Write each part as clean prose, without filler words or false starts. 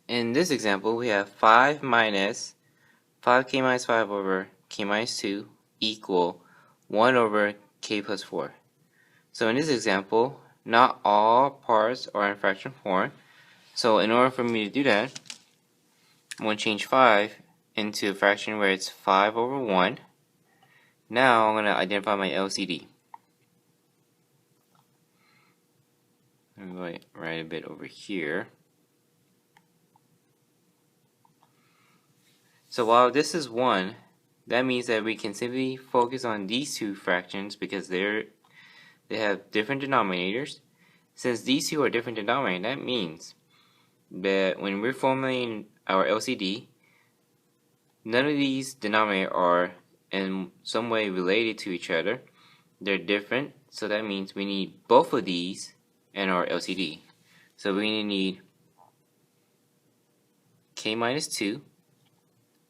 in this example, we have 5k minus 5 over k minus 2 equal 1 over k plus 4. So in this example, not all parts are in fraction form. So in order for me to do that, I'm going to change 5 into a fraction where it's 5 over 1. Now I'm going to identify my LCD. I'm going to write a bit over here. So while this is 1, that means that we can simply focus on these two fractions because they have different denominators. Since these two are different denominators, that means that when we're formulating our LCD, none of these denominators are in some way related to each other. They're different, so that means we need both of these in our LCD. So we need k minus 2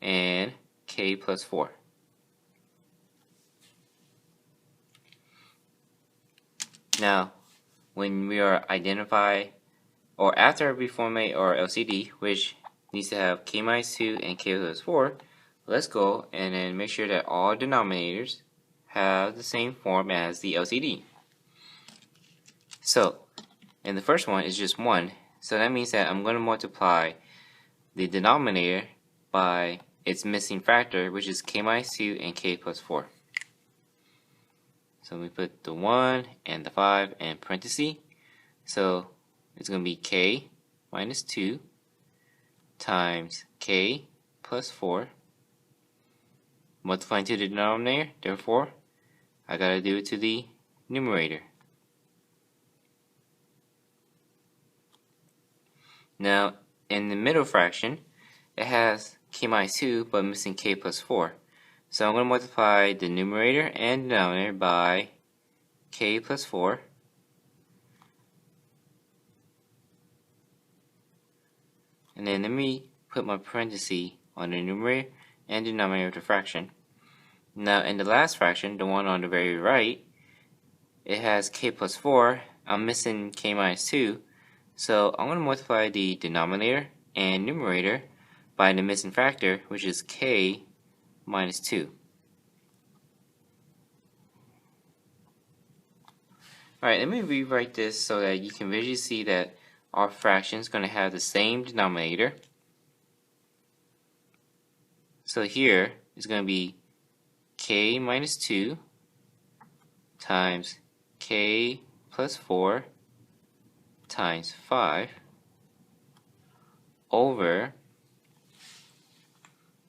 and k plus 4. Now, when we are after we formulate our LCD, which needs to have k minus 2 and k plus 4, let's go and then make sure that all denominators have the same form as the LCD. So, and the first one is just 1, so that means that I'm going to multiply the denominator by its missing factor, which is k minus 2 and k plus 4. So we put the 1 and the 5 in parentheses. So it's going to be k minus 2 times k plus 4 multiplying to the denominator. Therefore, I got to do it to the numerator. Now, in the middle fraction, it has k minus 2 but missing k plus 4. So I'm going to multiply the numerator and denominator by k plus 4. And then let me put my parenthesis on the numerator and denominator of the fraction. Now in the last fraction, the one on the very right, it has k plus 4. I'm missing k minus 2. So I'm going to multiply the denominator and numerator by the missing factor, which is k minus 2. Alright, let me rewrite this so that you can visually see that our fraction is going to have the same denominator. So here is going to be k minus 2 times k plus 4 times 5 over,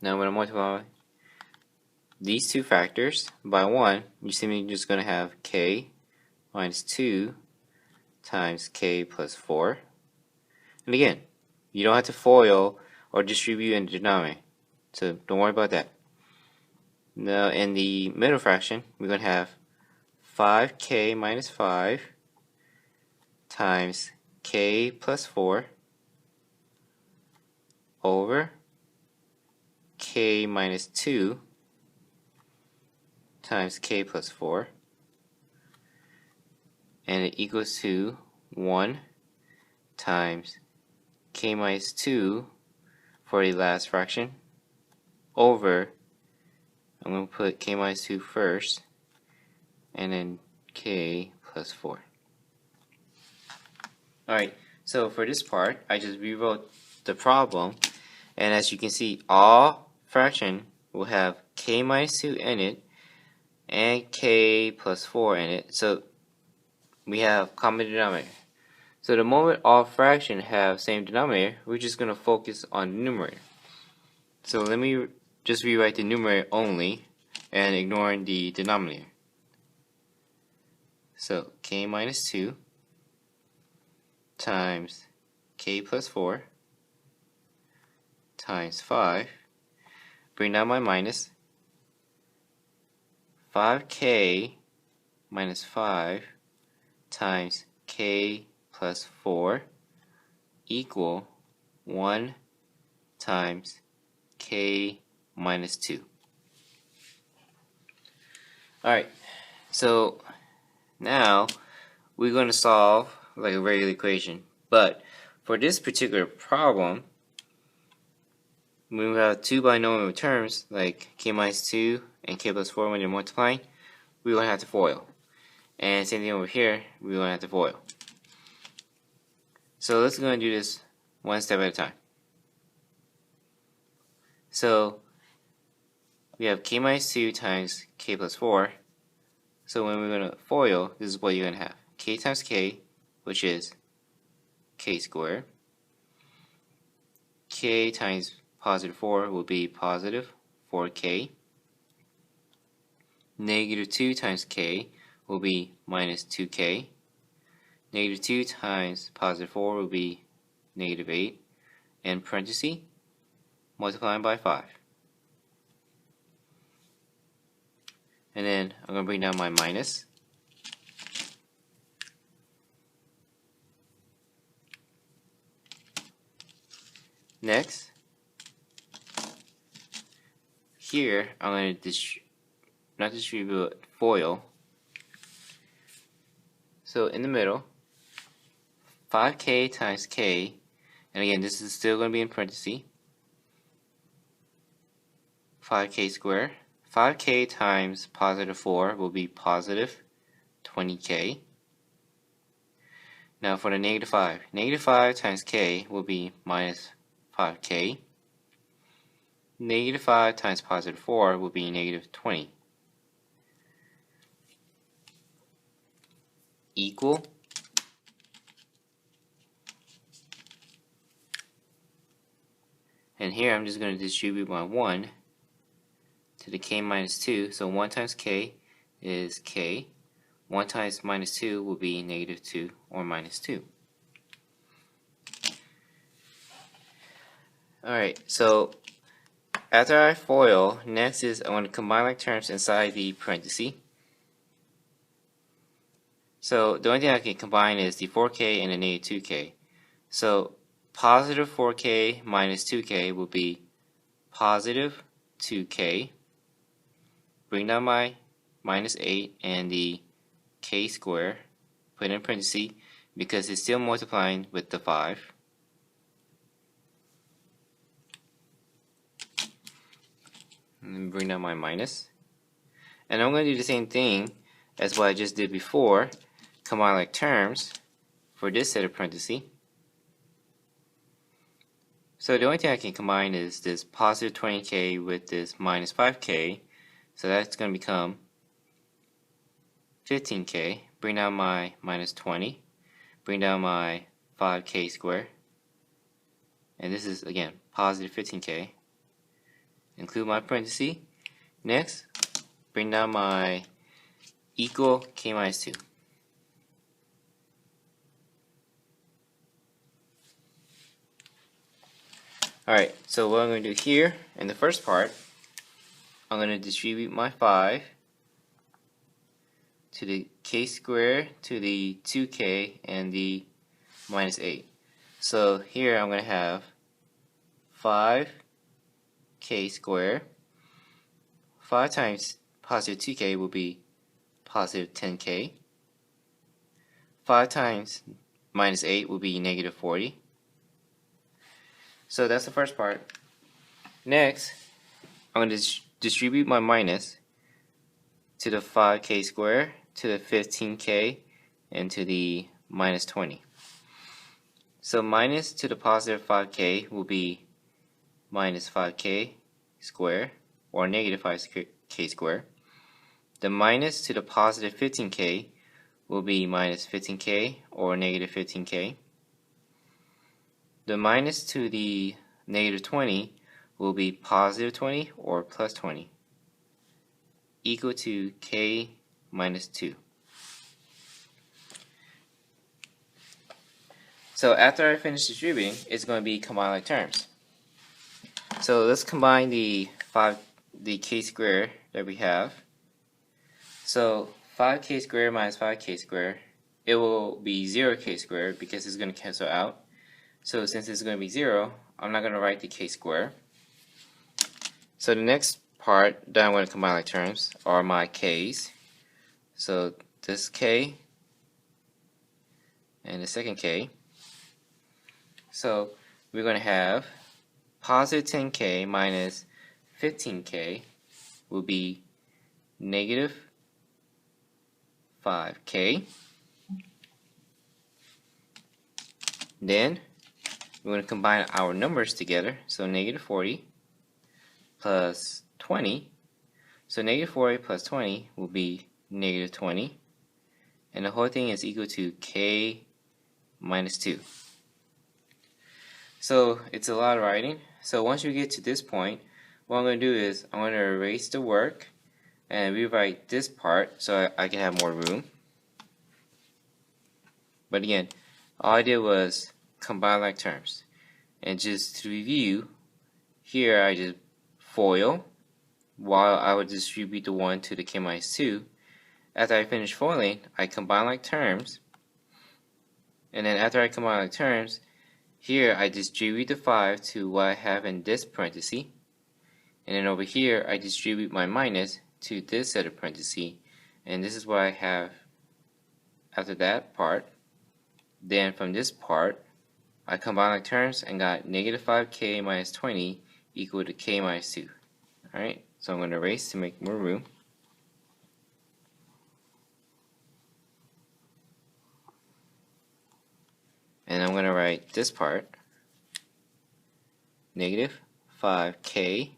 now I'm going to multiply these two factors by 1. You're simply just going to have k minus 2 times k plus 4. And again, you don't have to FOIL or distribute in the denominator, so don't worry about that. Now in the middle fraction, we're going to have 5k minus 5 times k plus 4 over k minus 2 times k plus 4, and it equals to 1 times k minus 2 for the last fraction over, I'm going to put k minus 2 first and then k plus 4. Alright, so for this part, I just rewrote the problem, and as you can see, all fraction will have k minus 2 in it and k plus 4 in it, so we have common denominator. So the moment all fractions have same denominator, we're just going to focus on the numerator. So let me just rewrite the numerator only and ignoring the denominator. So k minus 2 times k plus 4 times 5, bring down my minus, 5k minus 5 times k plus 4 equal 1 times k minus 2. Alright, so now we're going to solve like a regular equation, but for this particular problem, when we have two binomial terms like k minus 2 and k plus 4 when they're multiplying, we're going to have to FOIL. And same thing over here, we're going to have to FOIL. So let's go and do this one step at a time. So we have k minus 2 times k plus 4. So when we're going to FOIL, this is what you're going to have. K times k, which is k squared. K times positive 4 will be positive 4k. Negative 2 times k will be minus 2k. Negative 2 times positive 4 will be negative 8. And parenthesis, multiplying by 5. And then I'm going to bring down my minus. Next, here I'm going to not distribute, FOIL. So in the middle, 5k times k, and again this is still going to be in parentheses, 5k squared. 5k times positive 4 will be positive 20k. Now for the negative 5 times k will be minus 5k. Negative 5 times positive 4 will be negative 20. Equal. And here I'm just going to distribute my 1 to the k minus 2. So 1 times k is k. 1 times minus 2 will be negative 2 or minus 2. Alright, so after I FOIL, next is I want to combine like terms inside the parenthesis. So the only thing I can combine is the 4k and the negative 2k. So positive 4k minus 2k will be positive 2k. Bring down my minus 8 and the k squared, put in parentheses because it's still multiplying with the 5. And then bring down my minus. And I'm going to do the same thing as what I just did before, combine like terms for this set of parentheses. So the only thing I can combine is this positive 20k with this minus 5k. So that's going to become 15k. Bring down my minus 20. Bring down my 5k squared. And this is, again, positive 15k. Include my parenthesis. Next, bring down my equal k minus 2. Alright, so what I'm going to do here in the first part, I'm going to distribute my 5 to the k squared, to the 2k, and the minus 8. So here I'm going to have 5k squared. 5 times positive 2k will be positive 10k. 5 times minus 8 will be negative 40. So that's the first part. Next, I'm going to distribute my minus to the 5k squared, to the 15k, and to the minus 20. So minus to the positive 5k will be minus 5k squared, or negative 5k squared. The minus to the positive 15k will be minus 15k, or negative 15k. The minus to the negative 20 will be positive 20 or plus 20, equal to k minus 2. So after I finish distributing, it's going to be combined like terms. So let's combine the k squared that we have. So 5k squared minus 5k squared, it will be 0k squared because it's going to cancel out. So since it's going to be 0, I'm not going to write the k squared. So the next part that I'm going to combine like terms are my k's. So this k and the second k. So we're going to have positive 10k minus 15k will be negative 5k. Then we're going to combine our numbers together. So negative 40 plus 20. So negative 40 plus 20 will be negative 20. And the whole thing is equal to k minus 2. So it's a lot of writing. So once you get to this point, what I'm going to do is I'm going to erase the work and rewrite this part so I can have more room. But again, all I did was combine like terms. And just to review, here I just FOIL while I would distribute the 1 to the k minus 2. After I finish foiling, I combine like terms. And then after I combine like terms, here I distribute the 5 to what I have in this parenthesis. And then over here, I distribute my minus to this set of parentheses. And this is what I have after that part. Then from this part, I combine like terms and got negative 5k minus 20 equal to k minus 2. Alright, so I'm going to erase to make more room. And I'm going to write this part, negative 5k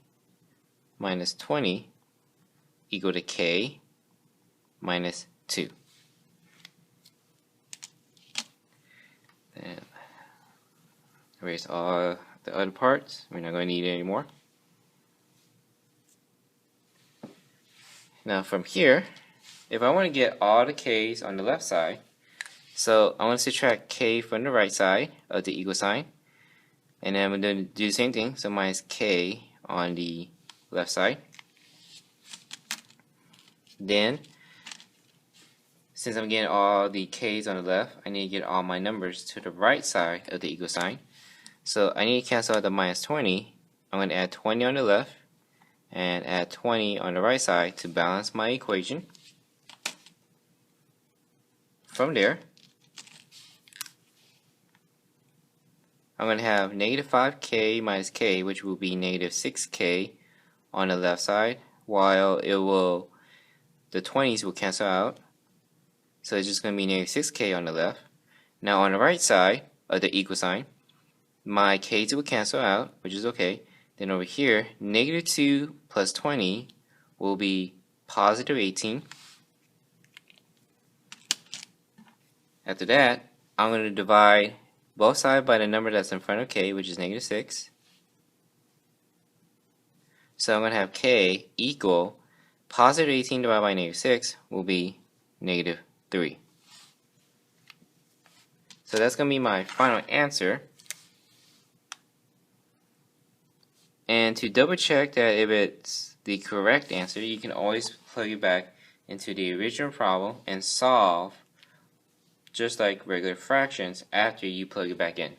minus 20 equal to k minus 2. Then erase all the other parts. We're not going to need it anymore. Now from here, if I want to get all the k's on the left side, so I want to subtract k from the right side of the equal sign, and then I'm going to do the same thing, so minus k on the left side. Then, since I'm getting all the k's on the left, I need to get all my numbers to the right side of the equal sign. So I need to cancel out the minus 20. I'm going to add 20 on the left and add 20 on the right side to balance my equation. From there, I'm going to have negative 5k minus k, which will be negative 6k on the left side, while the 20s will cancel out. So it's just going to be negative 6k on the left. Now on the right side of the equal sign, my k's will cancel out, which is okay. Then over here, negative 2 plus 20 will be positive 18. After that, I'm going to divide both sides by the number that's in front of k, which is negative 6. So I'm going to have k equal positive 18 divided by negative 6 will be negative 3. So that's going to be my final answer. And to double check that if it's the correct answer, you can always plug it back into the original problem and solve just like regular fractions after you plug it back in.